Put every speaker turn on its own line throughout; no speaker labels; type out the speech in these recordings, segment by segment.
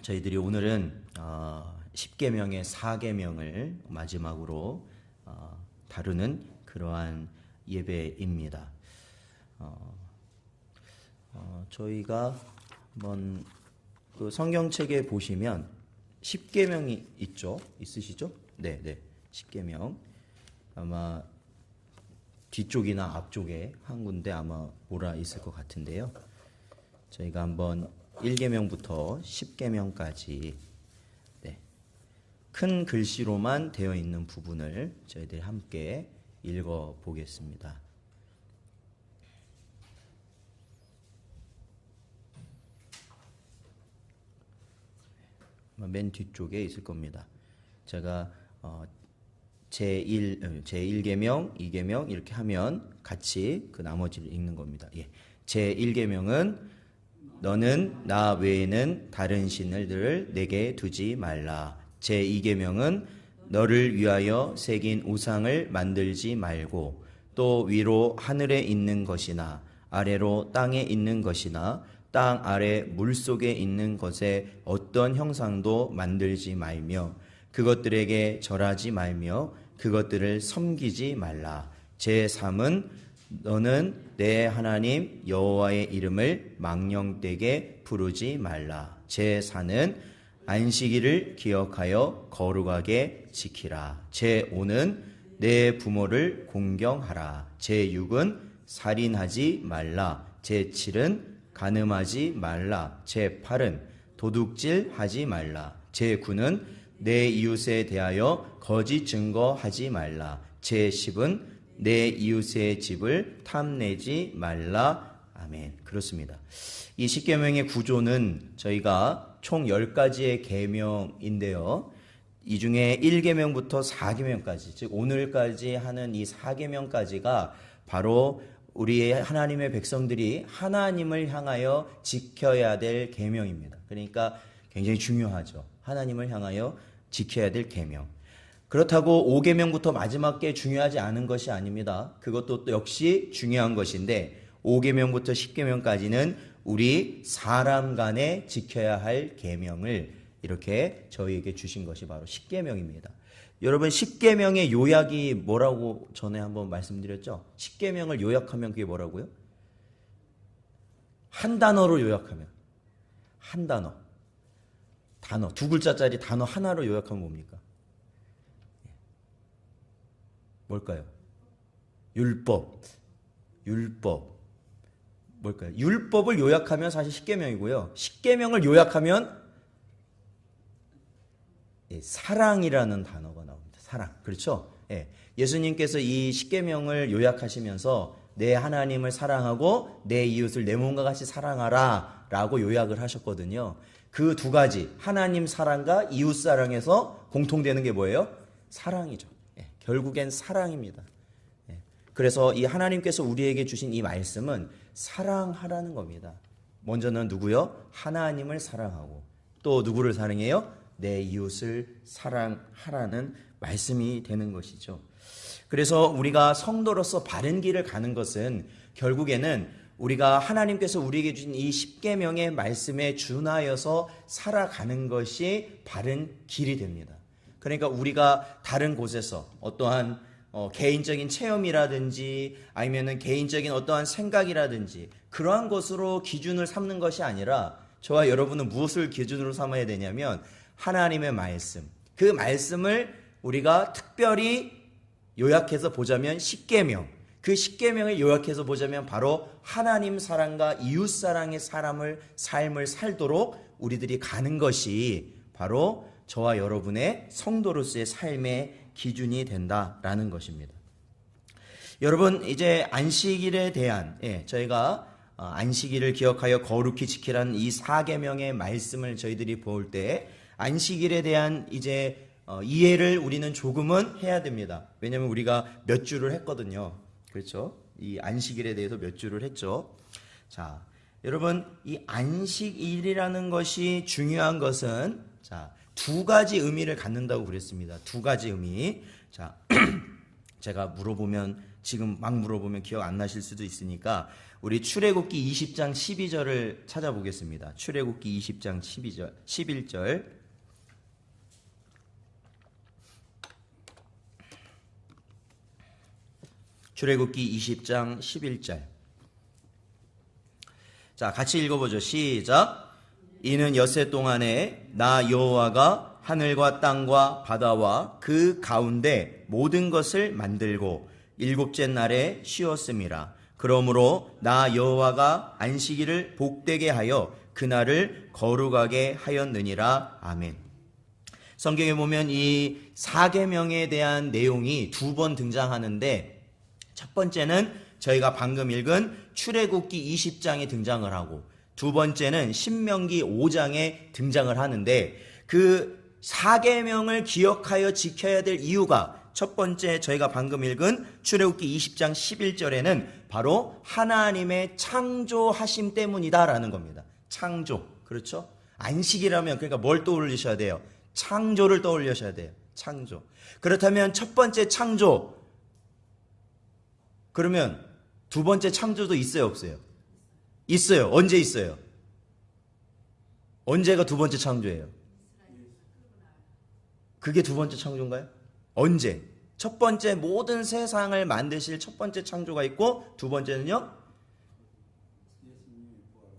저희들이 오늘은 10계명의 4계명을 마지막으로 다루는 그러한 예배입니다. 저희가 한번 그 성경책에 보시면 10계명이 있죠? 있으시죠? 네. 10계명. 아마 뒤쪽이나 앞쪽에 한 군데 아마 몰아 있을 것 같은데요. 저희가 한번 1계명부터 10계명까지 큰 글씨로만 되어 있는 부분을 저희들이 함께 읽어 보겠습니다. 맨 뒤쪽에 있을 겁니다. 제가 제1계명, 2계명 이렇게 하면 같이 그 나머지를 읽는 겁니다. 제1계명은 너는 나 외에는 다른 신들을 내게 두지 말라. 제2계명은 너를 위하여 새긴 우상을 만들지 말고 또 위로 하늘에 있는 것이나 아래로 땅에 있는 것이나 땅 아래 물속에 있는 것에 어떤 형상도 만들지 말며 그것들에게 절하지 말며 그것들을 섬기지 말라. 제3은 너는 내 하나님 여호와의 이름을 망령되게 부르지 말라. 제4는 안식일을 기억하여 거룩하게 지키라. 제5는 내 부모를 공경하라. 제6은 살인하지 말라. 제7은 간음하지 말라. 제8은 도둑질하지 말라. 제9는 내 이웃에 대하여 거짓 증거하지 말라. 제10은 내 이웃의 집을 탐내지 말라. 아멘. 그렇습니다. 이 10계명의 구조는 저희가 총 10가지의 계명인데요. 이 중에 1계명부터 4계명까지, 즉 오늘까지 하는 이 4계명까지가 바로 우리의 하나님의 백성들이 하나님을 향하여 지켜야 될 계명입니다. 그러니까 굉장히 중요하죠. 하나님을 향하여 지켜야 될 계명. 그렇다고 5계명부터 마지막 게 중요하지 않은 것이 아닙니다. 그것도 또 역시 중요한 것인데 5계명부터 10계명까지는 우리 사람 간에 지켜야 할 계명을 이렇게 저희에게 주신 것이 바로 10계명입니다. 여러분 10계명의 요약이 뭐라고 전에 한번 말씀드렸죠? 10계명을 요약하면 그게 뭐라고요? 한 단어로 요약하면 한 단어 두 글자짜리 단어 하나로 요약하면 뭡니까? 뭘까요? 율법. 뭘까요? 율법을 요약하면 사실 10계명이고요. 10계명을 요약하면 사랑이라는 단어가 나옵니다. 사랑. 그렇죠? 예수님께서 이 10계명을 요약하시면서 내 하나님을 사랑하고 내 이웃을 내 몸과 같이 사랑하라 라고 요약을 하셨거든요. 그 두 가지 하나님 사랑과 이웃 사랑에서 공통되는 게 뭐예요? 사랑이죠. 결국엔 사랑입니다. 그래서 이 하나님께서 우리에게 주신 이 말씀은 사랑하라는 겁니다. 먼저는 누구요? 하나님을 사랑하고 또 누구를 사랑해요? 내 이웃을 사랑하라는 말씀이 되는 것이죠. 그래서 우리가 성도로서 바른 길을 가는 것은 결국에는 우리가 하나님께서 우리에게 주신 이 10계명의 말씀에 준하여서 살아가는 것이 바른 길이 됩니다. 그러니까 우리가 다른 곳에서 어떠한 개인적인 체험이라든지 아니면은 개인적인 어떠한 생각이라든지 그러한 것으로 기준을 삼는 것이 아니라 저와 여러분은 무엇을 기준으로 삼아야 되냐면 하나님의 말씀, 그 말씀을 우리가 특별히 요약해서 보자면 10계명, 그 10계명을 요약해서 보자면 바로 하나님 사랑과 이웃 사랑의 삶을 살도록 우리들이 가는 것이 바로 저와 여러분의 성도로서의 삶의 기준이 된다라는 것입니다. 여러분 이제 안식일에 대한 저희가 안식일을 기억하여 거룩히 지키라는 이 4계명의 말씀을 저희들이 볼 때 안식일에 대한 이제 이해를 우리는 조금은 해야 됩니다. 왜냐하면 우리가 몇 주를 했거든요. 그렇죠? 이 안식일에 대해서 몇 주를 했죠. 자, 여러분 이 안식일이라는 것이 중요한 것은 두 가지 의미를 갖는다고 그랬습니다. 두 가지 의미. 자, 제가 물어보면 지금 막 물어보면 기억 안 나실 수도 있으니까 우리 출애굽기 20장 12절을 찾아보겠습니다. 출애굽기 20장 11절. 출애굽기 20장 11절. 자, 같이 읽어보죠. 시작. 이는 엿새 동안에 나 여호와가 하늘과 땅과 바다와 그 가운데 모든 것을 만들고 일곱째 날에 쉬었음이라. 그러므로 나 여호와가 안식일을 복되게 하여 그날을 거룩하게 하였느니라. 아멘. 성경에 보면 이 사계명에 대한 내용이 두 번 등장하는데, 첫 번째는 저희가 방금 읽은 출애굽기 20장에 등장을 하고, 두 번째는 신명기 5장에 등장을 하는데, 그 사계명을 기억하여 지켜야 될 이유가, 첫 번째 저희가 방금 읽은 출애굽기 20장 11절에는 바로 하나님의 창조하심 때문이다라는 겁니다. 창조. 그렇죠? 안식이라면 그러니까 뭘 떠올리셔야 돼요? 창조를 떠올리셔야 돼요. 창조. 그렇다면 첫 번째 창조, 그러면 두 번째 창조도 있어요, 없어요? 있어요. 언제 있어요? 언제가 두 번째 창조예요? 그게 두 번째 창조인가요? 언제? 첫 번째 모든 세상을 만드실 첫 번째 창조가 있고, 두 번째는요?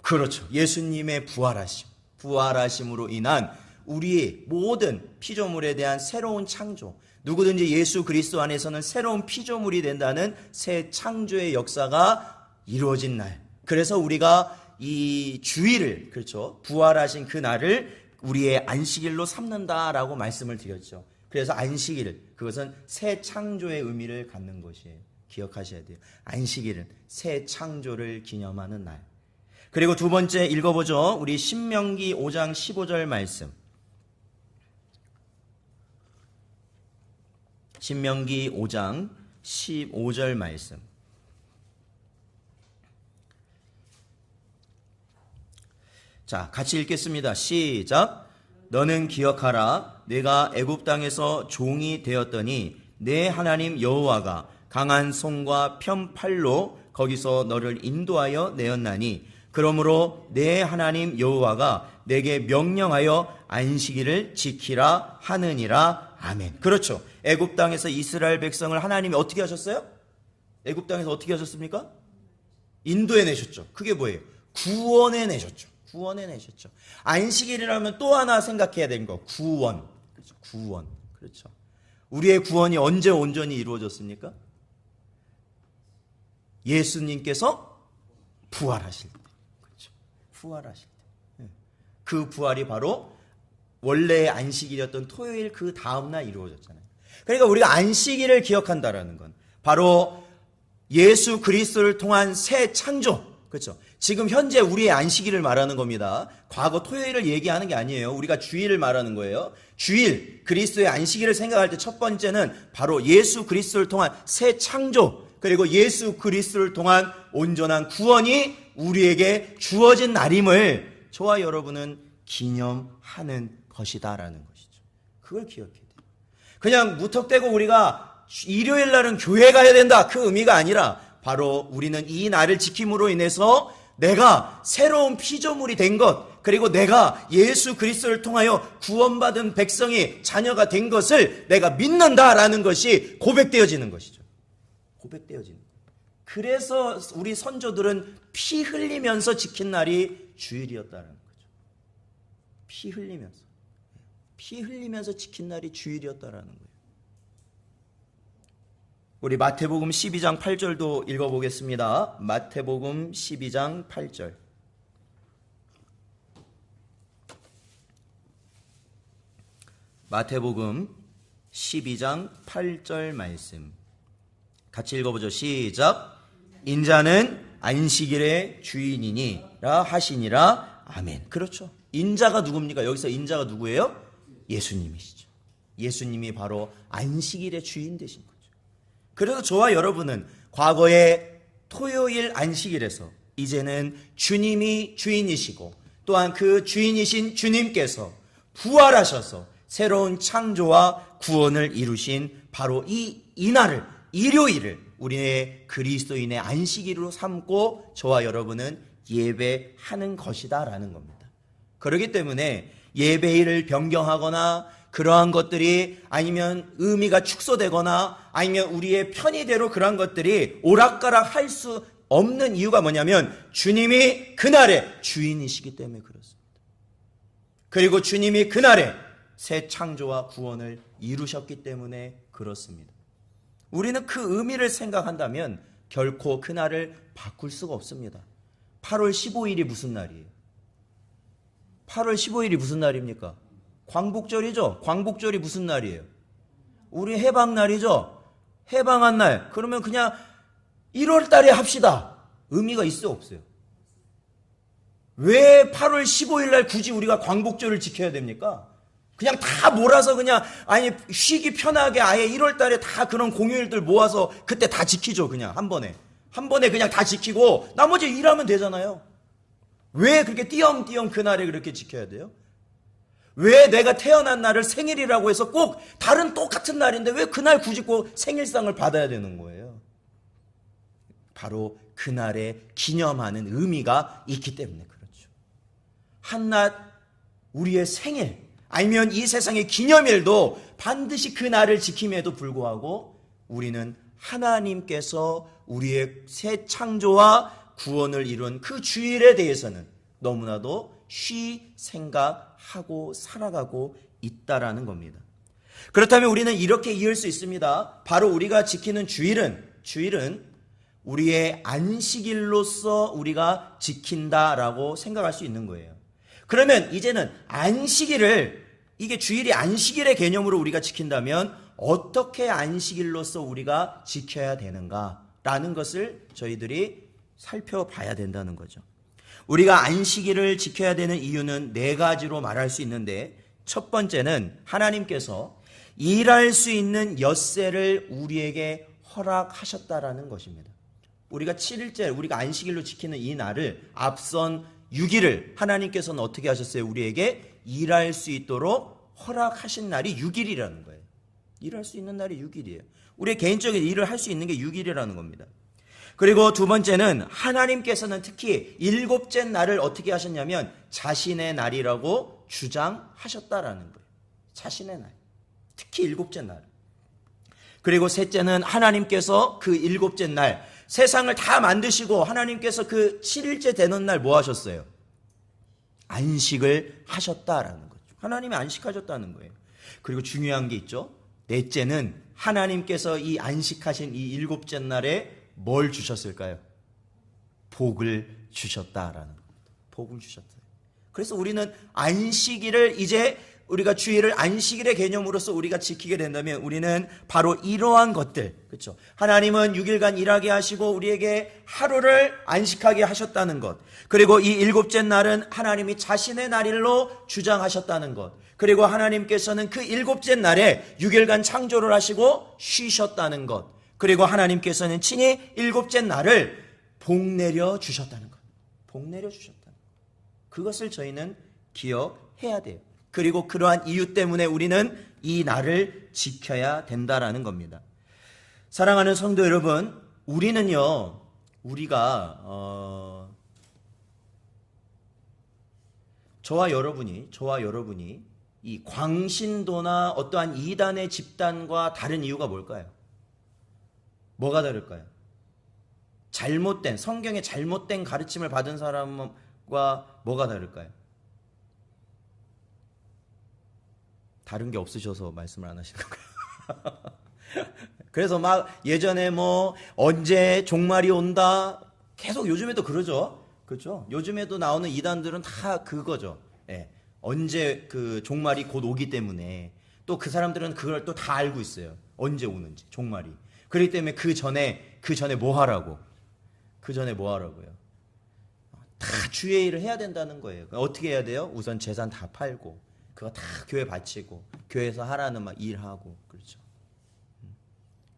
그렇죠. 예수님의 부활하심. 부활하심으로 인한 우리의 모든 피조물에 대한 새로운 창조. 누구든지 예수 그리스도 안에서는 새로운 피조물이 된다는 새 창조의 역사가 이루어진 날. 그래서 우리가 이 주일을, 그렇죠, 부활하신 그 날을 우리의 안식일로 삼는다라고 말씀을 드렸죠. 그래서 안식일, 그것은 새 창조의 의미를 갖는 것이에요. 기억하셔야 돼요. 안식일은 새 창조를 기념하는 날. 그리고 두 번째 읽어보죠. 우리 신명기 5장 15절 말씀. 신명기 5장 15절 말씀. 자, 같이 읽겠습니다. 시작. 너는 기억하라. 내가 애굽 땅에서 종이 되었더니 내 하나님 여호와가 강한 손과 편팔로 거기서 너를 인도하여 내었나니, 그러므로 내 하나님 여호와가 내게 명령하여 안식일을 지키라 하느니라. 아멘. 그렇죠. 애굽 땅에서 이스라엘 백성을 하나님이 어떻게 하셨어요? 애굽 땅에서 어떻게 하셨습니까? 인도해 내셨죠. 그게 뭐예요? 구원해 내셨죠. 구원해 내셨죠. 안식일이라면 또 하나 생각해야 되는 거, 구원. 그렇죠. 구원. 그렇죠. 우리의 구원이 언제 온전히 이루어졌습니까? 예수님께서 부활하실 때. 그렇죠. 부활하실 때. 그 부활이 바로 원래의 안식일이었던 토요일 그 다음날 이루어졌잖아요. 그러니까 우리가 안식일을 기억한다라는 건 바로 예수 그리스도를 통한 새 창조. 그렇죠. 지금 현재 우리의 안식일을 말하는 겁니다. 과거 토요일을 얘기하는 게 아니에요. 우리가 주일을 말하는 거예요. 주일, 그리스도의 안식일을 생각할 때 첫 번째는 바로 예수 그리스도를 통한 새 창조, 그리고 예수 그리스도를 통한 온전한 구원이 우리에게 주어진 날임을 저와 여러분은 기념하는 것이다라는 것이죠. 그걸 기억해야 돼요. 그냥 무턱대고 우리가 일요일 날은 교회 가야 된다, 그 의미가 아니라 바로 우리는 이 날을 지킴으로 인해서 내가 새로운 피조물이 된 것, 그리고 내가 예수 그리스도를 통하여 구원받은 백성이 자녀가 된 것을 내가 믿는다라는 것이 고백되어지는 것이죠. 고백되어지는 거예요. 그래서 우리 선조들은 피 흘리면서 지킨 날이 주일이었다는 거죠. 피 흘리면서 지킨 날이 주일이었다라는 거예요. 우리 마태복음 12장 8절도 읽어보겠습니다. 마태복음 12장 8절. 마태복음 12장 8절 말씀. 같이 읽어보죠. 시작. 인자는 안식일의 주인이니라 하시니라. 아멘. 그렇죠. 인자가 누굽니까? 여기서 인자가 누구예요? 예수님이시죠. 예수님이 바로 안식일의 주인 되신 거예요. 그래서 저와 여러분은 과거의 토요일 안식일에서 이제는 주님이 주인이시고 또한 그 주인이신 주님께서 부활하셔서 새로운 창조와 구원을 이루신 바로 이 날을, 일요일을 우리의 그리스도인의 안식일로 삼고 저와 여러분은 예배하는 것이다라는 겁니다. 그렇기 때문에 예배일을 변경하거나 그러한 것들이 아니면 의미가 축소되거나 아니면 우리의 편의대로 그러한 것들이 오락가락 할 수 없는 이유가 뭐냐면 주님이 그날의 주인이시기 때문에 그렇습니다. 그리고 주님이 그날에 새 창조와 구원을 이루셨기 때문에 그렇습니다. 우리는 그 의미를 생각한다면 결코 그날을 바꿀 수가 없습니다. 8월 15일이 무슨 날이에요? 8월 15일이 무슨 날입니까? 광복절이죠. 광복절이 무슨 날이에요? 우리 해방날이죠. 해방한 날. 그러면 그냥 1월 달에 합시다. 의미가 있어요, 없어요? 왜 8월 15일 날 굳이 우리가 광복절을 지켜야 됩니까? 그냥 다 몰아서 그냥 아니 쉬기 편하게 아예 1월 달에 다 그런 공휴일들 모아서 그때 다 지키죠. 그냥 한 번에 그냥 다 지키고 나머지 일하면 되잖아요. 왜 그렇게 띄엄띄엄 그날에 그렇게 지켜야 돼요? 왜 내가 태어난 날을 생일이라고 해서 꼭 다른 똑같은 날인데 왜 그날 굳이 꼭 생일상을 받아야 되는 거예요? 바로 그날에 기념하는 의미가 있기 때문에 그렇죠. 한낱 우리의 생일 아니면 이 세상의 기념일도 반드시 그 날을 지킴에도 불구하고 우리는 하나님께서 우리의 새 창조와 구원을 이룬 그 주일에 대해서는 너무나도 쉬 생각하고 살아가고 있다라는 겁니다. 그렇다면 우리는 이렇게 이해할 수 있습니다. 바로 우리가 지키는 주일은 우리의 안식일로서 우리가 지킨다라고 생각할 수 있는 거예요. 그러면 이제는 안식일을 이게 주일이 안식일의 개념으로 우리가 지킨다면 어떻게 안식일로서 우리가 지켜야 되는가라는 것을 저희들이 살펴봐야 된다는 거죠. 우리가 안식일을 지켜야 되는 이유는 4가지로 말할 수 있는데 첫 번째는 하나님께서 일할 수 있는 엿새를 우리에게 허락하셨다라는 것입니다. 우리가 7일째 우리가 안식일로 지키는 이 날을 앞선 6일을 하나님께서는 어떻게 하셨어요? 우리에게 일할 수 있도록 허락하신 날이 6일이라는 거예요. 일할 수 있는 날이 6일이에요. 우리의 개인적인 일을 할 수 있는 게 6일이라는 겁니다. 그리고 두 번째는 하나님께서는 특히 7째 날을 어떻게 하셨냐면 자신의 날이라고 주장하셨다라는 거예요. 자신의 날. 특히 7째 날. 그리고 셋째는 하나님께서 그 7째 날 세상을 다 만드시고 하나님께서 그 7일째 되는 날 뭐 하셨어요? 안식을 하셨다라는 거죠. 하나님이 안식하셨다는 거예요. 그리고 중요한 게 있죠. 넷째는 하나님께서 이 안식하신 이 7째 날에 뭘 주셨을까요? 복을 주셨다라는 겁니다. 복을 주셨어요. 그래서 우리는 안식일을 이제 우리가 주일을 안식일의 개념으로서 우리가 지키게 된다면 우리는 바로 이러한 것들, 그렇죠? 하나님은 6일간 일하게 하시고 우리에게 하루를 안식하게 하셨다는 것, 그리고 이 7째 날은 하나님이 자신의 날일로 주장하셨다는 것, 그리고 하나님께서는 그 7째 날에 6일간 창조를 하시고 쉬셨다는 것, 그리고 하나님께서는 친히 7째 날을 복 내려 주셨다는 것, 복 내려 주셨다는 것. 그것을 저희는 기억해야 돼요. 그리고 그러한 이유 때문에 우리는 이 날을 지켜야 된다라는 겁니다. 사랑하는 성도 여러분, 우리는요, 저와 여러분이 이 광신도나 어떠한 이단의 집단과 다른 이유가 뭘까요? 뭐가 다를까요? 성경의 잘못된 가르침을 받은 사람과 뭐가 다를까요? 다른 게 없으셔서 말씀을 안 하시는 건가요? 그래서 막 예전에 언제 종말이 온다 계속 요즘에도 그러죠. 그렇죠? 요즘에도 나오는 이단들은 다 그거죠. 예. 언제 그 종말이 곧 오기 때문에 또 그 사람들은 그걸 또 다 알고 있어요. 언제 오는지 종말이. 그렇기 때문에 그 전에 뭐 하라고? 그 전에 뭐 하라고요? 다 주의 일을 해야 된다는 거예요. 어떻게 해야 돼요? 우선 재산 다 팔고 그거 다 교회 바치고 교회에서 하라는 막 일하고 그렇죠.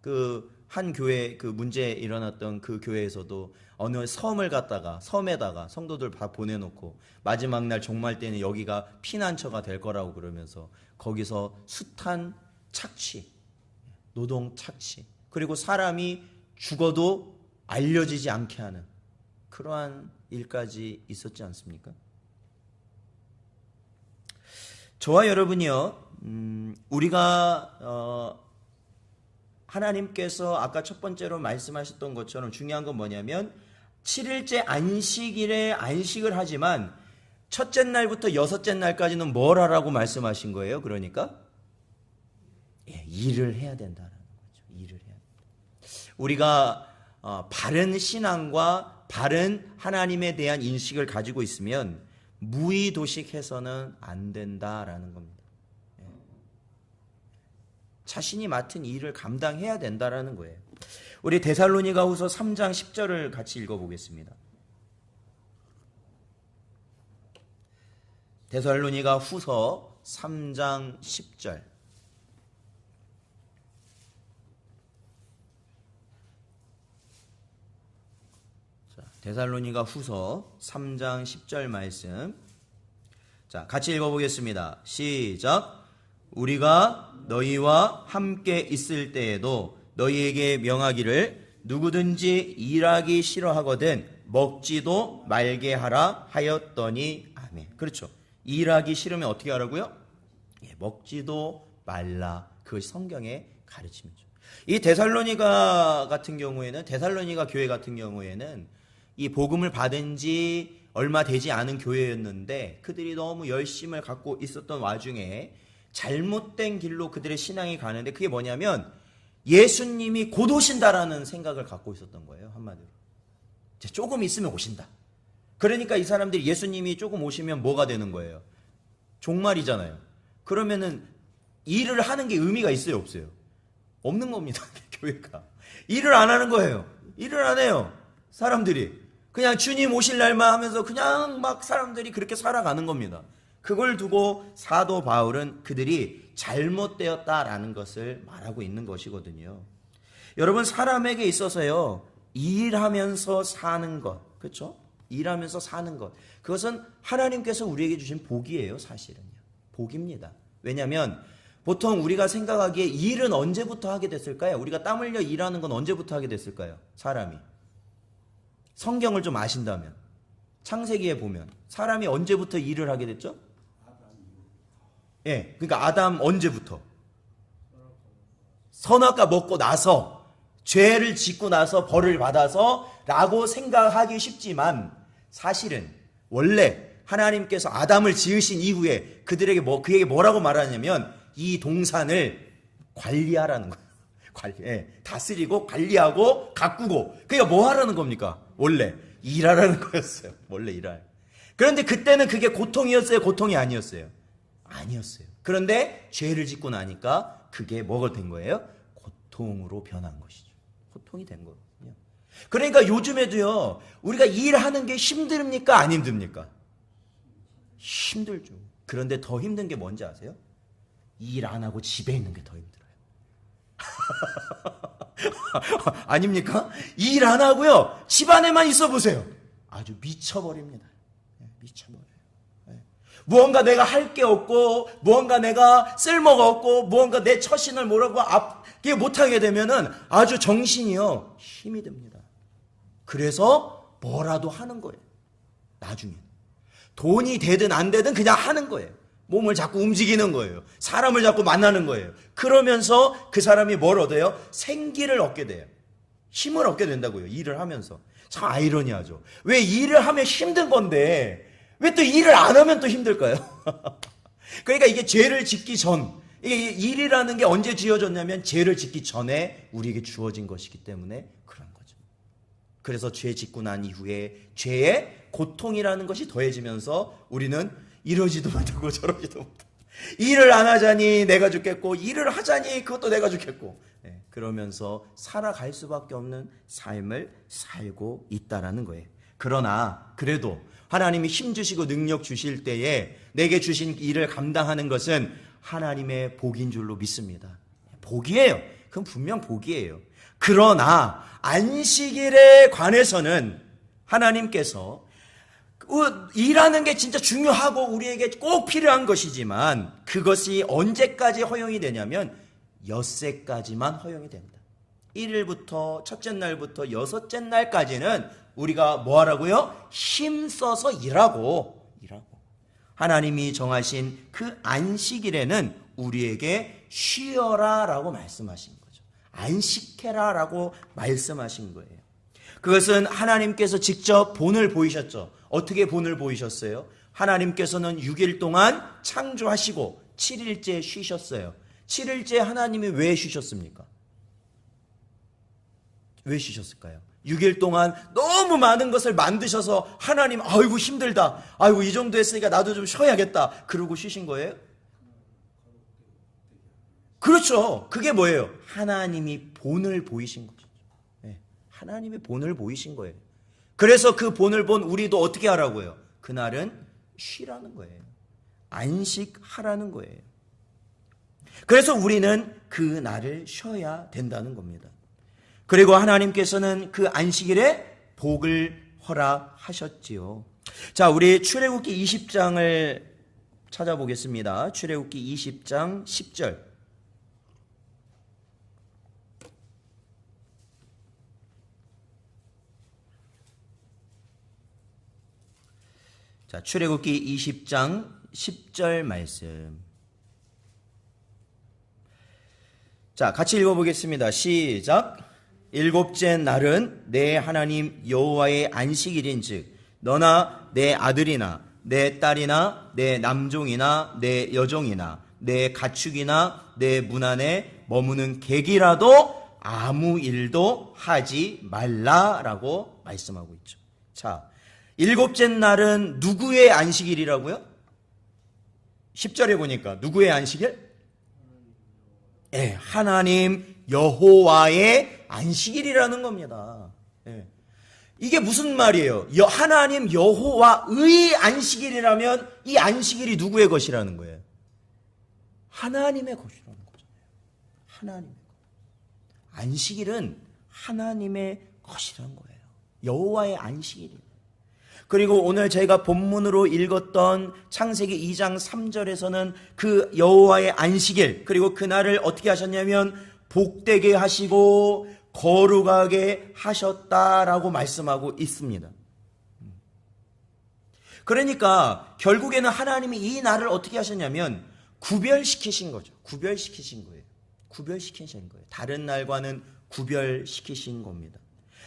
그 한 교회 그 문제 일어났던 그 교회에서도 어느 섬에다가 성도들 다 보내놓고 마지막 날 종말 때는 여기가 피난처가 될 거라고 그러면서 거기서 숱한 착취, 노동 착취, 그리고 사람이 죽어도 알려지지 않게 하는 그러한 일까지 있었지 않습니까? 저와 여러분이요, 우리가 하나님께서 아까 첫 번째로 말씀하셨던 것처럼 중요한 건 뭐냐면 7일째 안식일에 안식을 하지만 첫째 날부터 여섯째 날까지는 뭘 하라고 말씀하신 거예요? 그러니까 일을 해야 된다는 거죠. 일을 해야 된다. 우리가 바른 신앙과 바른 하나님에 대한 인식을 가지고 있으면 무의도식해서는 안 된다라는 겁니다. 자신이 맡은 일을 감당해야 된다라는 거예요. 우리 데살로니가후서 3장 10절을 같이 읽어보겠습니다. 데살로니가후서 3장 10절. 데살로니가후서 3장 10절 말씀. 자, 같이 읽어보겠습니다. 시작. 우리가 너희와 함께 있을 때에도 너희에게 명하기를 누구든지 일하기 싫어하거든 먹지도 말게 하라 하였더니 아멘. 그렇죠. 일하기 싫으면 어떻게 하라고요? 먹지도 말라. 그것이 성경의 가르침이죠. 이 데살로니가 같은 경우에는, 데살로니가 교회 같은 경우에는 이 복음을 받은 지 얼마 되지 않은 교회였는데 그들이 너무 열심을 갖고 있었던 와중에 잘못된 길로 그들의 신앙이 가는데, 그게 뭐냐면 예수님이 곧 오신다라는 생각을 갖고 있었던 거예요. 한마디로 조금 있으면 오신다. 그러니까 이 사람들이 예수님이 조금 오시면 뭐가 되는 거예요? 종말이잖아요. 그러면은 일을 하는 게 의미가 있어요, 없어요? 없는 겁니다. 교회가 일을 안 하는 거예요. 일을 안 해요. 사람들이 그냥 주님 오실 날만 하면서 그냥 막 사람들이 그렇게 살아가는 겁니다. 그걸 두고 사도 바울은 그들이 잘못되었다라는 것을 말하고 있는 것이거든요. 여러분, 사람에게 있어서요, 일하면서 사는 것, 그렇죠? 일하면서 사는 것, 그것은 하나님께서 우리에게 주신 복이에요. 사실은요, 복입니다. 왜냐하면 보통 우리가 생각하기에 일은 언제부터 하게 됐을까요? 우리가 땀 흘려 일하는 건 언제부터 하게 됐을까요? 사람이. 성경을 좀 아신다면 창세기에 보면 사람이 언제부터 일을 하게 됐죠? 예, 그러니까 아담 언제부터? 선악과 먹고 나서, 죄를 짓고 나서 벌을 받아서 라고 생각하기 쉽지만 사실은 원래 하나님께서 아담을 지으신 이후에 그에게 뭐라고 말하냐면 이 동산을 관리하라는 거예요. 다스리고 관리하고 가꾸고. 그러니까 뭐 하라는 겁니까? 원래 일하라는 거였어요. 원래 일할. 그런데 그때는 그게 고통이었어요? 고통이 아니었어요? 아니었어요. 그런데 죄를 짓고 나니까 그게 뭐가 된 거예요? 고통으로 변한 것이죠. 고통이 된 거거든요. 그러니까 요즘에도요, 우리가 일하는 게 힘듭니까? 안 힘듭니까? 힘들죠. 그런데 더 힘든 게 뭔지 아세요? 일 안 하고 집에 있는 게 더 힘들어요. 아닙니까? 일 안 하고요, 집 안에만 있어 보세요. 아주 미쳐버립니다. 미쳐버려요. 무언가 내가 할 게 없고, 무언가 내가 쓸모가 없고, 무언가 내 처신을 뭐라고 이게 못하게 되면은 아주 정신이요, 힘이 듭니다. 그래서 뭐라도 하는 거예요. 나중에 돈이 되든 안 되든 그냥 하는 거예요. 몸을 자꾸 움직이는 거예요. 사람을 자꾸 만나는 거예요. 그러면서 그 사람이 뭘 얻어요? 생기를 얻게 돼요. 힘을 얻게 된다고요. 일을 하면서. 참 아이러니하죠. 왜 일을 하면 힘든 건데 왜 또 일을 안 하면 또 힘들까요? 그러니까 이게 죄를 짓기 전, 이게 일이라는 게 언제 지어졌냐면 죄를 짓기 전에 우리에게 주어진 것이기 때문에 그런 거죠. 그래서 죄 짓고 난 이후에 죄의 고통이라는 것이 더해지면서 우리는 이러지도 못하고 저러지도 못하고, 일을 안 하자니 내가 죽겠고, 일을 하자니 그것도 내가 죽겠고, 그러면서 살아갈 수밖에 없는 삶을 살고 있다라는 거예요. 그러나 그래도 하나님이 힘 주시고 능력 주실 때에 내게 주신 일을 감당하는 것은 하나님의 복인 줄로 믿습니다. 복이에요. 그건 분명 복이에요. 그러나 안식일에 관해서는 하나님께서 일하는 게 진짜 중요하고 우리에게 꼭 필요한 것이지만 그것이 언제까지 허용이 되냐면 엿새까지만 허용이 됩니다. 1일부터 첫째 날부터 여섯째 날까지는 우리가 뭐 하라고요? 힘써서 일하고. 하나님이 정하신 그 안식일에는 우리에게 쉬어라 라고 말씀하신 거죠. 안식해라 라고 말씀하신 거예요. 그것은 하나님께서 직접 본을 보이셨죠. 어떻게 본을 보이셨어요? 하나님께서는 6일 동안 창조하시고 7일째 쉬셨어요. 7일째 하나님이 왜 쉬셨습니까? 왜 쉬셨을까요? 6일 동안 너무 많은 것을 만드셔서 하나님 아이고 힘들다. 아이고 이 정도 했으니까 나도 좀 쉬어야겠다. 그러고 쉬신 거예요? 그렇죠. 그게 뭐예요? 하나님이 본을 보이신 거죠. 네. 하나님의 본을 보이신 거예요. 그래서 그 본을 본 우리도 어떻게 하라고요? 그날은 쉬라는 거예요. 안식하라는 거예요. 그래서 우리는 그 날을 쉬어야 된다는 겁니다. 그리고 하나님께서는 그 안식일에 복을 허락하셨지요. 자, 우리 출애굽기 20장을 찾아보겠습니다. 출애굽기 20장 10절. 자, 출애굽기 20장 10절 말씀. 자, 같이 읽어보겠습니다. 시작. 일곱째 날은 내 하나님 여호와의 안식일인즉 너나 내 아들이나 내 딸이나 내 남종이나 내 여종이나 내 가축이나 내 문 안에 머무는 객이라도 아무 일도 하지 말라라고 말씀하고 있죠. 자, 일곱째 날은 누구의 안식일이라고요? 10절에 보니까 누구의 안식일? 예, 하나님 여호와의 안식일이라는 겁니다. 예. 이게 무슨 말이에요? 하나님 여호와의 안식일이라면 이 안식일이 누구의 것이라는 거예요? 하나님의 것이라는 거잖아요. 하나님의 것. 안식일은 하나님의 것이라는 거예요. 여호와의 안식일이에요. 그리고 오늘 저희가 본문으로 읽었던 창세기 2장 3절에서는 그 여호와의 안식일, 그리고 그날을 어떻게 하셨냐면 복되게 하시고 거룩하게 하셨다라고 말씀하고 있습니다. 그러니까 결국에는 하나님이 이 날을 어떻게 하셨냐면 구별시키신 거죠. 구별시키신 거예요. 구별시키신 거예요. 다른 날과는 구별시키신 겁니다.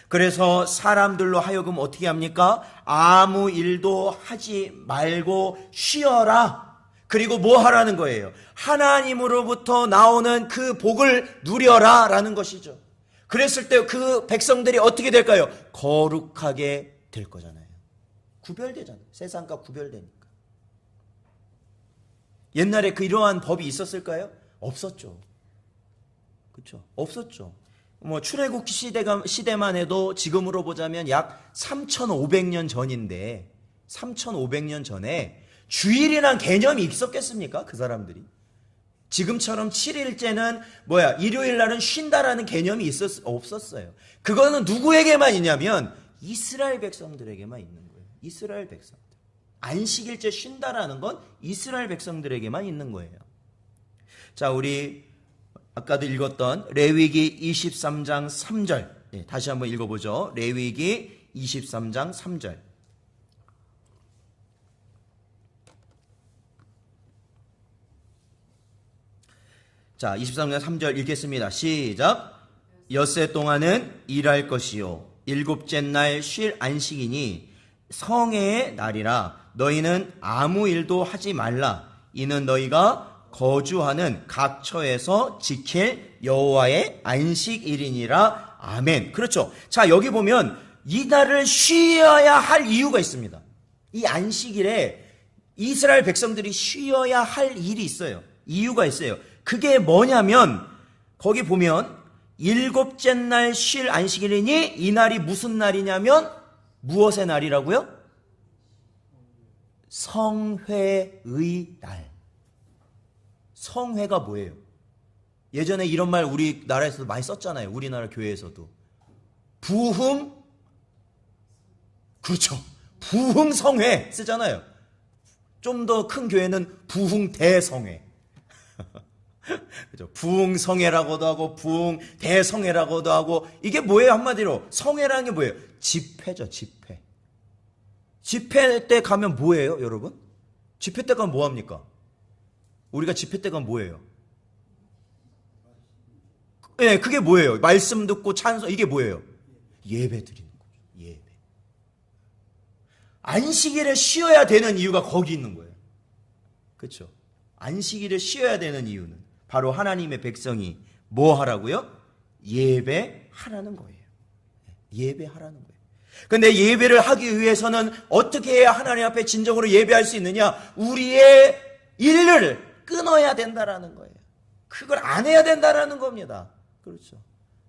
그래서 사람들로 하여금 어떻게 합니까? 아무 일도 하지 말고 쉬어라. 그리고 뭐 하라는 거예요? 하나님으로부터 나오는 그 복을 누려라 라는 것이죠. 그랬을 때 그 백성들이 어떻게 될까요? 거룩하게 될 거잖아요. 구별되잖아요. 세상과 구별되니까. 옛날에 이러한 법이 있었을까요? 없었죠. 그렇죠? 없었죠. 뭐 출애굽 시대만 해도 지금으로 보자면 약 3,500년 전인데 3,500년 전에 주일이란 개념이 있었겠습니까? 그 사람들이. 지금처럼 7일째는 일요일 날은 쉰다라는 개념이 없었어요. 그거는 누구에게만 있냐면 이스라엘 백성들에게만 있는 거예요. 이스라엘 백성들. 안식일째 쉰다라는 건 이스라엘 백성들에게만 있는 거예요. 자, 우리 아까도 읽었던 레위기 23장 3절. 다시 한번 읽어보죠. 레위기 23장 3절. 자, 23장 3절 읽겠습니다. 시작. 엿새 동안은 일할 것이요 일곱째 날 쉴 안식이니 성회의 날이라 너희는 아무 일도 하지 말라. 이는 너희가 거주하는 각 처에서 지킬 여호와의 안식일이니라. 아멘. 그렇죠. 자, 여기 보면 이 날을 쉬어야 할 이유가 있습니다. 이 안식일에 이스라엘 백성들이 쉬어야 할 일이 있어요. 이유가 있어요. 그게 뭐냐면 거기 보면 일곱째 날 쉴 안식일이니 이 날이 무슨 날이냐면 무엇의 날이라고요? 성회의 날. 성회가 뭐예요? 예전에 이런 말 우리나라에서도 많이 썼잖아요. 우리나라 교회에서도. 부흥, 그렇죠. 부흥성회 쓰잖아요. 좀 더 큰 교회는 부흥대성회. 그죠? 부흥성회라고도 하고 부흥대성회라고도 하고 이게 뭐예요? 한마디로 성회라는 게 뭐예요? 집회죠. 집회. 집회 때 가면 뭐예요, 여러분? 집회 때 가면 뭐합니까? 우리가 집회 때 가면 뭐예요? 네, 그게 뭐예요? 말씀 듣고 찬송, 이게 뭐예요? 예배 드리는 거죠. 예배. 안식일에 쉬어야 되는 이유가 거기 있는 거예요. 그렇죠? 안식일에 쉬어야 되는 이유는 바로 하나님의 백성이 뭐 하라고요? 예배하라는 거예요. 예배하라는 거예요. 근데 예배를 하기 위해서는 어떻게 해야 하나님 앞에 진정으로 예배할 수 있느냐? 우리의 일을 끊어야 된다라는 거예요. 그걸 안 해야 된다라는 겁니다. 그렇죠.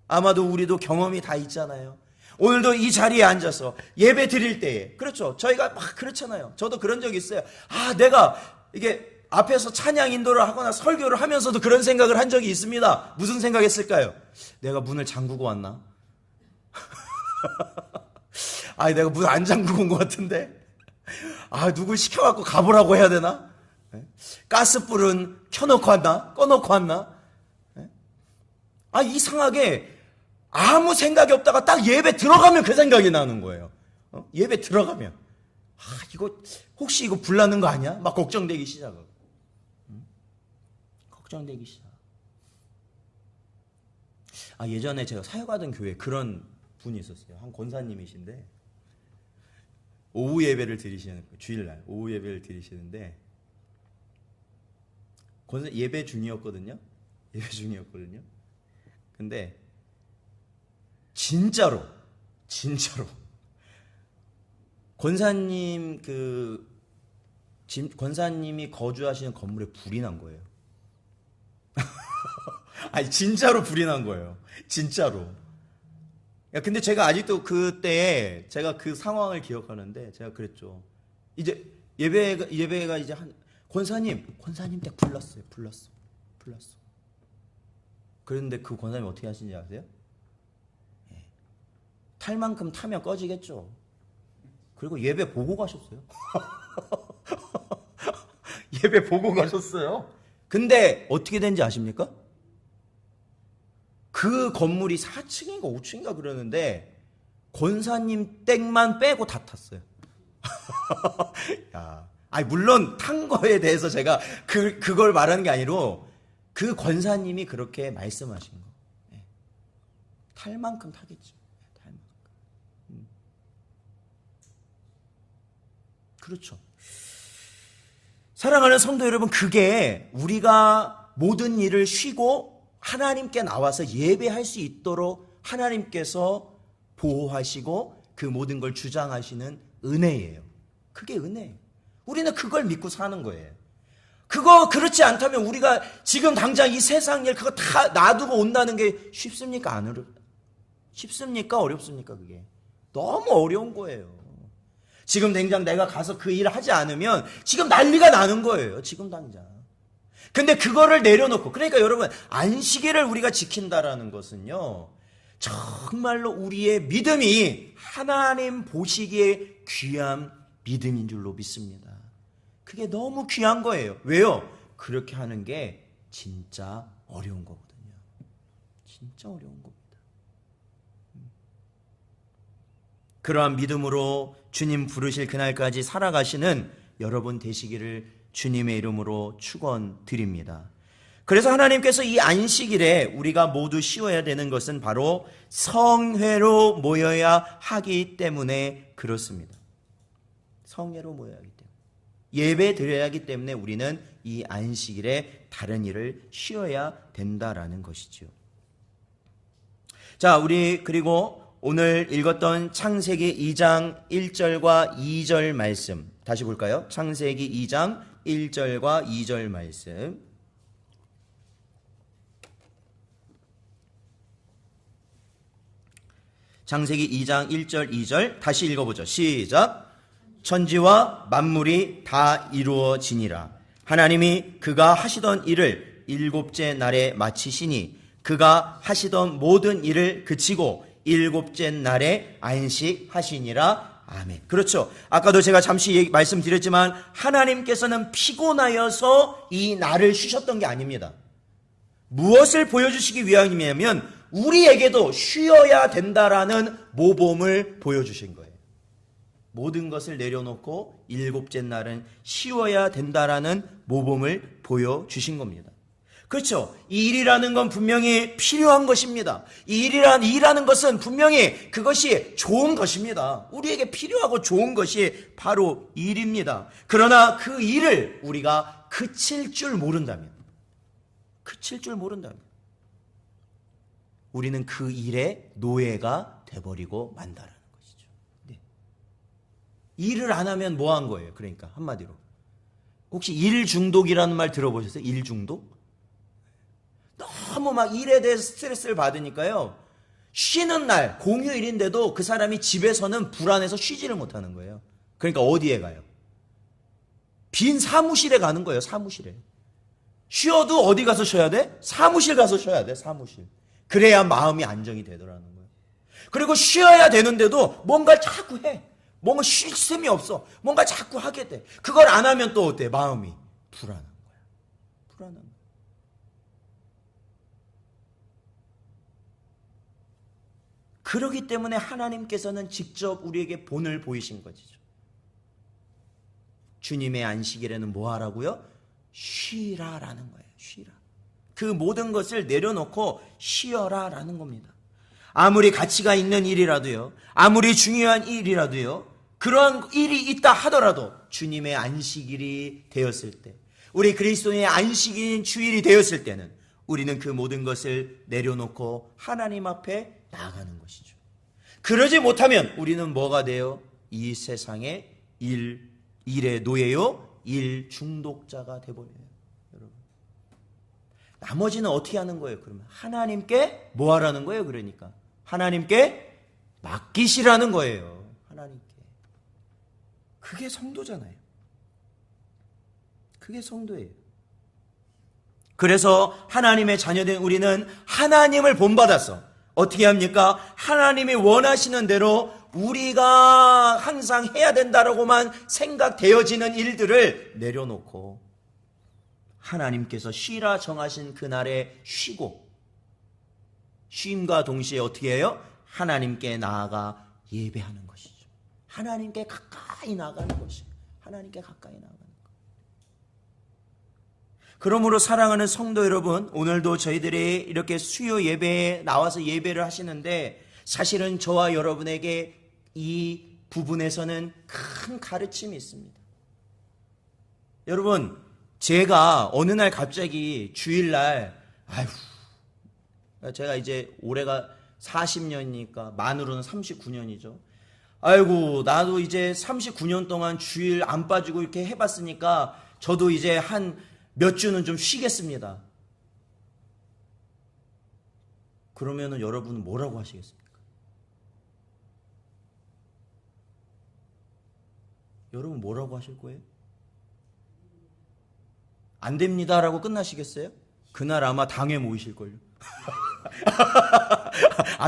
아마도 우리도 경험이 다 있잖아요. 오늘도 이 자리에 앉아서 예배 드릴 때에, 그렇죠. 저희가 막 그렇잖아요. 저도 그런 적이 있어요. 내가 이게 앞에서 찬양 인도를 하거나 설교를 하면서도 그런 생각을 한 적이 있습니다. 무슨 생각했을까요? 내가 문을 잠그고 왔나? 내가 문 안 잠그고 온 것 같은데? 누굴 시켜갖고 가보라고 해야 되나? 가스불은 켜놓고 왔나? 꺼놓고 왔나? 이상하게 아무 생각이 없다가 딱 예배 들어가면 그 생각이 나는 거예요. 예배 들어가면 혹시 이거 불 나는 거 아니야? 막 걱정되기 시작하고. 걱정되기 시작. 예전에 제가 사역하던 교회에 그런 분이 있었어요. 한 권사님이신데 오후 예배를 드리시는, 주일날 오후 예배를 드리시는데 예배 중이었거든요. 근데 진짜로 권사님이 거주하시는 건물에 불이 난 거예요. 진짜로 불이 난 거예요. 진짜로. 근데 제가 아직도 그때 제가 그 상황을 기억하는데 제가 그랬죠. 이제 예배가 이제 권사님 댁 불났어요. 불났어. 그런데 그 권사님 어떻게 하시는지 아세요? 탈 만큼 타면 꺼지겠죠. 그리고 예배 보고 가셨어요. 예배 보고 가셨어요. 근데 어떻게 된지 아십니까? 그 건물이 4층인가 5층인가 그러는데 권사님 댁만 빼고 다 탔어요. 물론 탄 거에 대해서 제가 그걸 말하는 게 아니로 그 권사님이 그렇게 말씀하신 거. 탈 만큼 타겠죠. 탈 만큼. 그렇죠. 사랑하는 성도 여러분, 그게 우리가 모든 일을 쉬고 하나님께 나와서 예배할 수 있도록 하나님께서 보호하시고 그 모든 걸 주장하시는 은혜예요. 그게 은혜예요. 우리는 그걸 믿고 사는 거예요. 그렇지 않다면 우리가 지금 당장 이 세상 일 그거 다 놔두고 온다는 게 쉽습니까? 쉽습니까? 어렵습니까? 그게 너무 어려운 거예요. 지금 당장 내가 가서 그 일을 하지 않으면 지금 난리가 나는 거예요. 지금 당장. 근데 그거를 내려놓고, 그러니까 여러분, 안식일을 우리가 지킨다라는 것은요, 정말로 우리의 믿음이 하나님 보시기에 귀한 믿음인 줄로 믿습니다. 그게 너무 귀한 거예요. 왜요? 그렇게 하는 게 진짜 어려운 거거든요. 진짜 어려운 겁니다. 그러한 믿음으로 주님 부르실 그날까지 살아가시는 여러분 되시기를 주님의 이름으로 축원드립니다. 그래서 하나님께서 이 안식일에 우리가 모두 쉬어야 되는 것은 바로 성회로 모여야 하기 때문에 그렇습니다. 성회로 모여야 하기 때문에. 예배 드려야 하기 때문에 우리는 이 안식일에 다른 일을 쉬어야 된다라는 것이죠. 자, 우리 그리고 오늘 읽었던 창세기 2장 1절과 2절 말씀 다시 볼까요? 창세기 2장 1절과 2절 말씀. 창세기 2장 1절 2절 다시 읽어보죠. 시작. 천지와 만물이 다 이루어지니라. 하나님이 그가 하시던 일을 일곱째 날에 마치시니 그가 하시던 모든 일을 그치고 일곱째 날에 안식하시니라. 아멘. 그렇죠. 아까도 제가 잠시 말씀드렸지만 하나님께서는 피곤하여서 이 날을 쉬셨던 게 아닙니다. 무엇을 보여주시기 위함이냐면 우리에게도 쉬어야 된다라는 모범을 보여주신 거예요. 모든 것을 내려놓고 일곱째 날은 쉬어야 된다라는 모범을 보여주신 겁니다. 그렇죠. 이 일이라는 건 분명히 필요한 것입니다. 이 일이라는 것은 분명히 그것이 좋은 것입니다. 우리에게 필요하고 좋은 것이 바로 일입니다. 그러나 그 일을 우리가 그칠 줄 모른다면 우리는 그 일의 노예가 돼버리고 만다라는 것이죠. 네. 일을 안 하면 뭐 한 거예요? 그러니까 한마디로 혹시 일 중독이라는 말 들어보셨어요? 일 중독? 너무 막 일에 대해서 스트레스를 받으니까요. 쉬는 날, 공휴일인데도 그 사람이 집에서는 불안해서 쉬지를 못하는 거예요. 그러니까 어디에 가요? 빈 사무실에 가는 거예요. 사무실에. 쉬어도 어디 가서 쉬어야 돼? 사무실 가서 쉬어야 돼. 사무실. 그래야 마음이 안정이 되더라는 거예요. 그리고 쉬어야 되는데도 뭔가 자꾸 해. 뭔가 쉴 틈이 없어. 뭔가 자꾸 하게 돼. 그걸 안 하면 또 어때? 마음이 불안한 거야. 불안한 거야. 그렇기 때문에 하나님께서는 직접 우리에게 본을 보이신 것이죠. 주님의 안식일에는 뭐 하라고요? 쉬라라는 거예요. 쉬라. 그 모든 것을 내려놓고 쉬어라라는 겁니다. 아무리 가치가 있는 일이라도요. 아무리 중요한 일이라도요. 그러한 일이 있다 하더라도 주님의 안식일이 되었을 때, 우리 그리스도의 안식일인 주일이 되었을 때는 우리는 그 모든 것을 내려놓고 하나님 앞에 나아가는 것이죠. 그러지 못하면 우리는 뭐가 돼요? 이 세상의 일의 노예요? 일 중독자가 돼버려요. 여러분. 나머지는 어떻게 하는 거예요? 그러면 하나님께 뭐 하라는 거예요? 그러니까 하나님께 맡기시라는 거예요. 하나님께. 그게 성도잖아요. 그게 성도예요. 그래서 하나님의 자녀된 우리는 하나님을 본받아서 어떻게 합니까? 하나님이 원하시는 대로 우리가 항상 해야 된다라고만 생각되어지는 일들을 내려놓고 하나님께서 쉬라 정하신 그날에 쉬고, 쉼과 동시에 어떻게 해요? 하나님께 나아가 예배하는 것이죠. 하나님께 가까이 나가는 것이에요. 하나님께 가까이 나가는 것. 그러므로 사랑하는 성도 여러분, 오늘도 저희들이 이렇게 수요 예배에 나와서 예배를 하시는데 사실은 저와 여러분에게 이 부분에서는 큰 가르침이 있습니다. 여러분, 제가 어느 날 갑자기 주일날 제가 이제 올해가 40년이니까 만으로는 39년이죠. 아이고, 나도 이제 39년 동안 주일 안 빠지고 이렇게 해봤으니까 저도 이제 한 몇 주는 좀 쉬겠습니다. 그러면은 여러분은 뭐라고 하시겠습니까? 여러분 뭐라고 하실 거예요? 안 됩니다라고 끝나시겠어요? 그날 아마 당에 모이실걸요.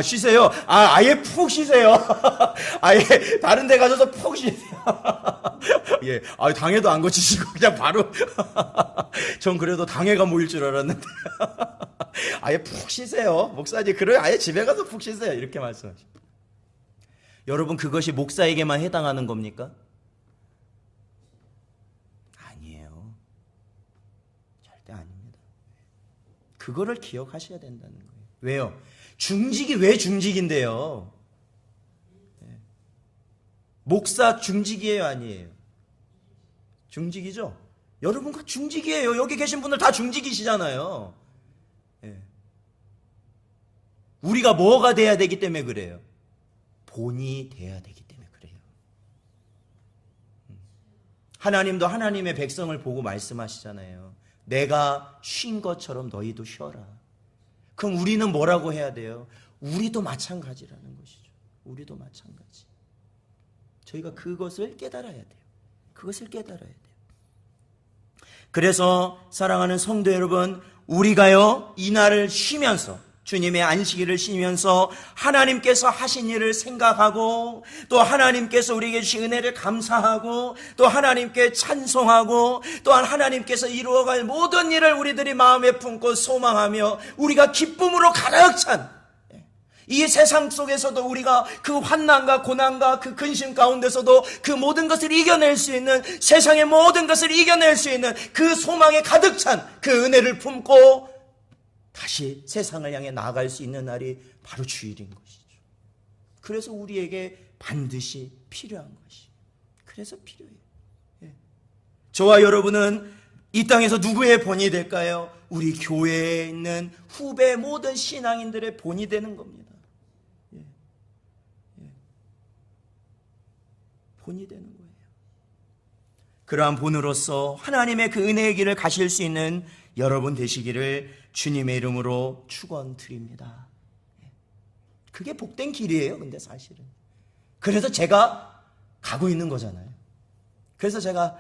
쉬세요. 아예 푹 쉬세요. 아예 다른 데 가셔서 푹 쉬세요. 예, 당에도 안 거치시고 그냥 바로. 전 그래도 당회가 모일 줄 알았는데. 아예 푹 쉬세요. 목사님, 그래 아예 집에 가서 푹 쉬세요. 이렇게 말씀하십니다. 여러분, 그것이 목사에게만 해당하는 겁니까? 아니에요. 절대 아닙니다. 그거를 기억하셔야 된다는 거예요. 왜요? 중직이 왜 중직인데요? 목사 중직이에요, 아니에요? 중직이죠? 여러분과 중직이에요. 여기 계신 분들 다 중직이시잖아요. 우리가 뭐가 돼야 되기 때문에 그래요? 본이 돼야 되기 때문에 그래요. 하나님도 하나님의 백성을 보고 말씀하시잖아요. 내가 쉰 것처럼 너희도 쉬어라. 그럼 우리는 뭐라고 해야 돼요? 우리도 마찬가지라는 것이죠. 우리도 마찬가지. 저희가 그것을 깨달아야 돼요. 그것을 깨달아야 돼요. 그래서 사랑하는 성도 여러분, 우리가요, 이날을 쉬면서 주님의 안식일을 쉬면서 하나님께서 하신 일을 생각하고 또 하나님께서 우리에게 주신 은혜를 감사하고 또 하나님께 찬송하고 또한 하나님께서 이루어갈 모든 일을 우리들이 마음에 품고 소망하며 우리가 기쁨으로 가득 찬 이 세상 속에서도 우리가 그 환난과 고난과 그 근심 가운데서도 그 모든 것을 이겨낼 수 있는, 세상의 모든 것을 이겨낼 수 있는 그 소망에 가득 찬 그 은혜를 품고 다시 세상을 향해 나아갈 수 있는 날이 바로 주일인 것이죠. 그래서 우리에게 반드시 필요한 것이. 그래서 필요해요. 예. 저와 여러분은 이 땅에서 누구의 본이 될까요? 우리 교회에 있는 후배 모든 신앙인들의 본이 되는 겁니다. 예. 예. 본이 되는 거예요. 그러한 본으로서 하나님의 그 은혜의 길을 가실 수 있는 여러분 되시기를 주님의 이름으로 축원드립니다. 그게 복된 길이에요. 근데 사실은 그래서 제가 가고 있는 거잖아요. 그래서 제가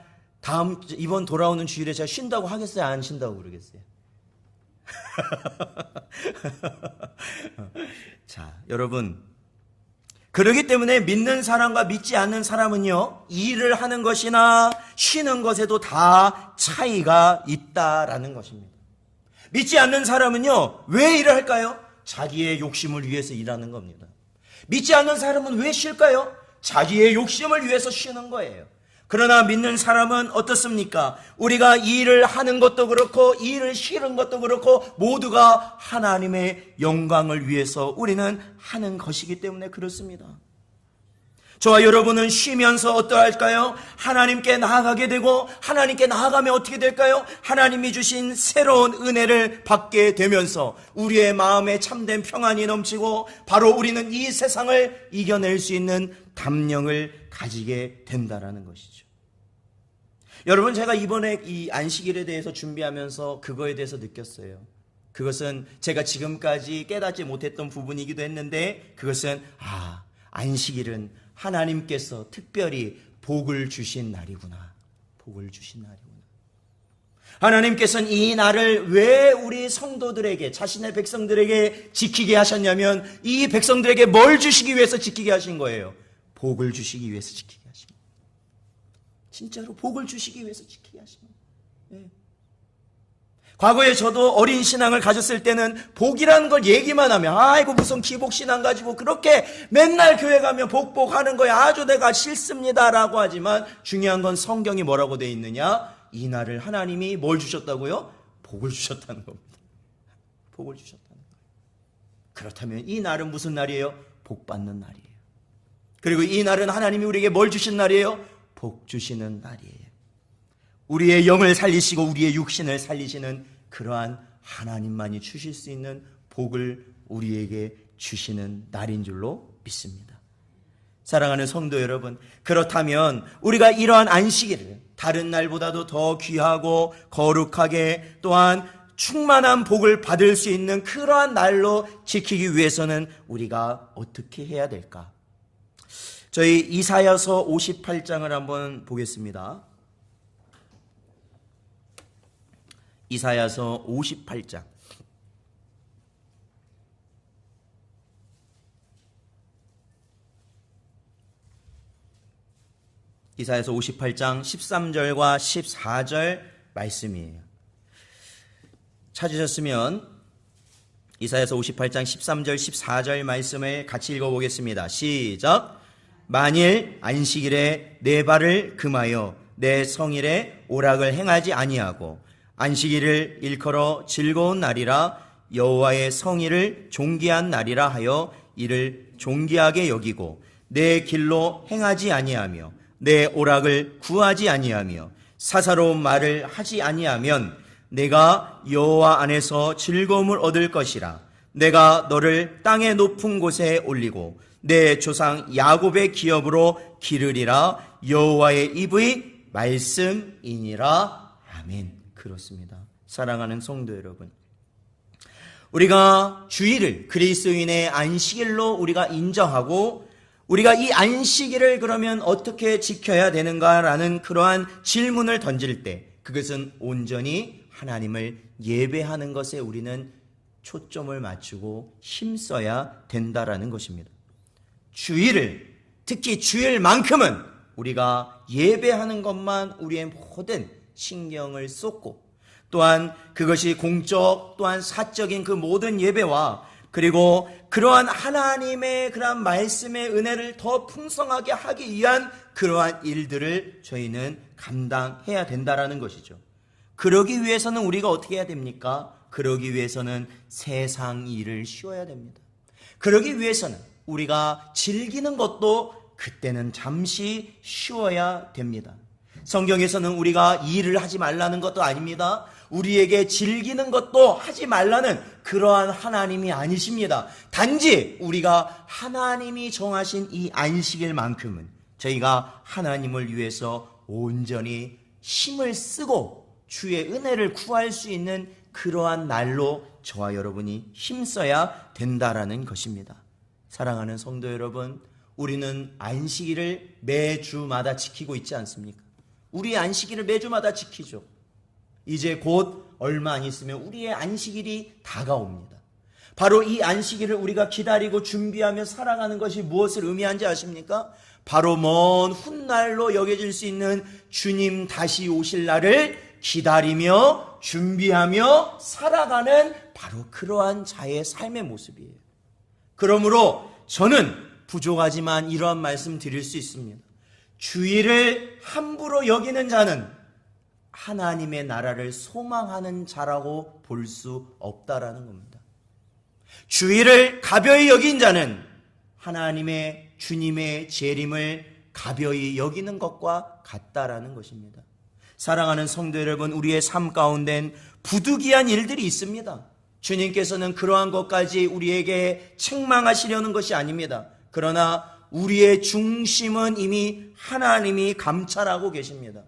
이번 돌아오는 주일에 제가 쉰다고 하겠어요? 안 쉰다고 그러겠어요? 자, 여러분, 그렇기 때문에 믿는 사람과 믿지 않는 사람은요, 일을 하는 것이나 쉬는 것에도 다 차이가 있다라는 것입니다. 믿지 않는 사람은요, 왜 일을 할까요? 자기의 욕심을 위해서 일하는 겁니다. 믿지 않는 사람은 왜 쉴까요? 자기의 욕심을 위해서 쉬는 거예요. 그러나 믿는 사람은 어떻습니까? 우리가 일을 하는 것도 그렇고 일을 쉬는 것도 그렇고 모두가 하나님의 영광을 위해서 우리는 하는 것이기 때문에 그렇습니다. 저와 여러분은 쉬면서 어떠할까요? 하나님께 나아가게 되고 하나님께 나아가면 어떻게 될까요? 하나님이 주신 새로운 은혜를 받게 되면서 우리의 마음에 참된 평안이 넘치고 바로 우리는 이 세상을 이겨낼 수 있는 담력을 가지게 된다라는 것이죠. 여러분, 제가 이번에 이 안식일에 대해서 준비하면서 그거에 대해서 느꼈어요. 그것은 제가 지금까지 깨닫지 못했던 부분이기도 했는데 그것은 안식일은 하나님께서 특별히 복을 주신 날이구나. 복을 주신 날이구나. 하나님께서는 이 날을 왜 우리 성도들에게, 자신의 백성들에게 지키게 하셨냐면 이 백성들에게 뭘 주시기 위해서 지키게 하신 거예요? 복을 주시기 위해서 지키게 하신 거예요. 진짜로 복을 주시기 위해서 지키게 하신 거예요. 네. 과거에 저도 어린 신앙을 가졌을 때는 복이라는 걸 얘기만 하면 아이고 무슨 기복신앙 가지고 그렇게 맨날 교회 가면 복하는 거야 아주 내가 싫습니다라고 하지만 중요한 건 성경이 뭐라고 돼 있느냐? 이 날을 하나님이 뭘 주셨다고요? 복을 주셨다는 겁니다. 복을 주셨다는 거예요. 그렇다면 이 날은 무슨 날이에요? 복 받는 날이에요. 그리고 이 날은 하나님이 우리에게 뭘 주신 날이에요? 복 주시는 날이에요. 우리의 영을 살리시고 우리의 육신을 살리시는 그러한 하나님만이 주실 수 있는 복을 우리에게 주시는 날인 줄로 믿습니다. 사랑하는 성도 여러분, 그렇다면 우리가 이러한 안식일을 다른 날보다도 더 귀하고 거룩하게 또한 충만한 복을 받을 수 있는 그러한 날로 지키기 위해서는 우리가 어떻게 해야 될까? 저희 이사야서 58장을 한번 보겠습니다. 이사야서 58장. 이사야서 58장 13절과 14절 말씀이에요. 찾으셨으면 이사야서 58장 13절 14절 말씀을 같이 읽어보겠습니다. 시작. 만일 안식일에 내 발을 금하여 내 성일에 오락을 행하지 아니하고 안식일을 일컬어 즐거운 날이라 여호와의 성일을 존귀한 날이라 하여 이를 존귀하게 여기고 내 길로 행하지 아니하며 내 오락을 구하지 아니하며 사사로운 말을 하지 아니하면 내가 여호와 안에서 즐거움을 얻을 것이라. 내가 너를 땅의 높은 곳에 올리고 내 조상 야곱의 기업으로 기르리라. 여호와의 입의 말씀이니라. 아멘. 그렇습니다. 사랑하는 성도 여러분, 우리가 주일을 그리스도인의 안식일로 우리가 인정하고 우리가 이 안식일을 그러면 어떻게 지켜야 되는가라는 그러한 질문을 던질 때 그것은 온전히 하나님을 예배하는 것에 우리는 초점을 맞추고 힘써야 된다라는 것입니다. 주일을, 특히 주일만큼은 우리가 예배하는 것만 우리의 모든 신경을 쏟고, 또한 그것이 공적 또한 사적인 그 모든 예배와 그리고 그러한 하나님의 그러한 말씀의 은혜를 더 풍성하게 하기 위한 그러한 일들을 저희는 감당해야 된다라는 것이죠. 그러기 위해서는 우리가 어떻게 해야 됩니까? 그러기 위해서는 세상 일을 쉬어야 됩니다. 그러기 위해서는 우리가 즐기는 것도 그때는 잠시 쉬어야 됩니다. 성경에서는 우리가 일을 하지 말라는 것도 아닙니다. 우리에게 즐기는 것도 하지 말라는 그러한 하나님이 아니십니다. 단지 우리가 하나님이 정하신 이 안식일만큼은 저희가 하나님을 위해서 온전히 힘을 쓰고 주의 은혜를 구할 수 있는 그러한 날로 저와 여러분이 힘써야 된다라는 것입니다. 사랑하는 성도 여러분, 우리는 안식일을 매주마다 지키고 있지 않습니까? 우리의 안식일을 매주마다 지키죠. 이제 곧 얼마 안 있으면 우리의 안식일이 다가옵니다. 바로 이 안식일을 우리가 기다리고 준비하며 살아가는 것이 무엇을 의미하는지 아십니까? 바로 먼 훗날로 여겨질 수 있는 주님 다시 오실 날을 기다리며 준비하며 살아가는 바로 그러한 자의 삶의 모습이에요. 그러므로 저는 부족하지만 이러한 말씀 드릴 수 있습니다. 주일을 함부로 여기는 자는 하나님의 나라를 소망하는 자라고 볼 수 없다라는 겁니다. 주일을 가벼이 여긴 자는 하나님의 주님의 재림을 가벼이 여기는 것과 같다라는 것입니다. 사랑하는 성도 여러분, 우리의 삶 가운데는 부득이한 일들이 있습니다. 주님께서는 그러한 것까지 우리에게 책망하시려는 것이 아닙니다. 그러나 우리의 중심은 이미 하나님이 감찰하고 계십니다.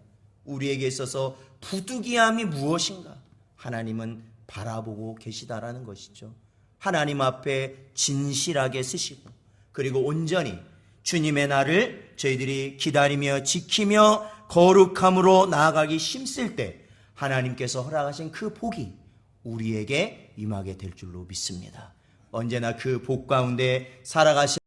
우리에게 있어서 부득이함이 무엇인가? 하나님은 바라보고 계시다라는 것이죠. 하나님 앞에 진실하게 서시고 그리고 온전히 주님의 날을 저희들이 기다리며 지키며 거룩함으로 나아가기 힘쓸 때 하나님께서 허락하신 그 복이 우리에게 임하게 될 줄로 믿습니다. 언제나 그 복 가운데 살아가시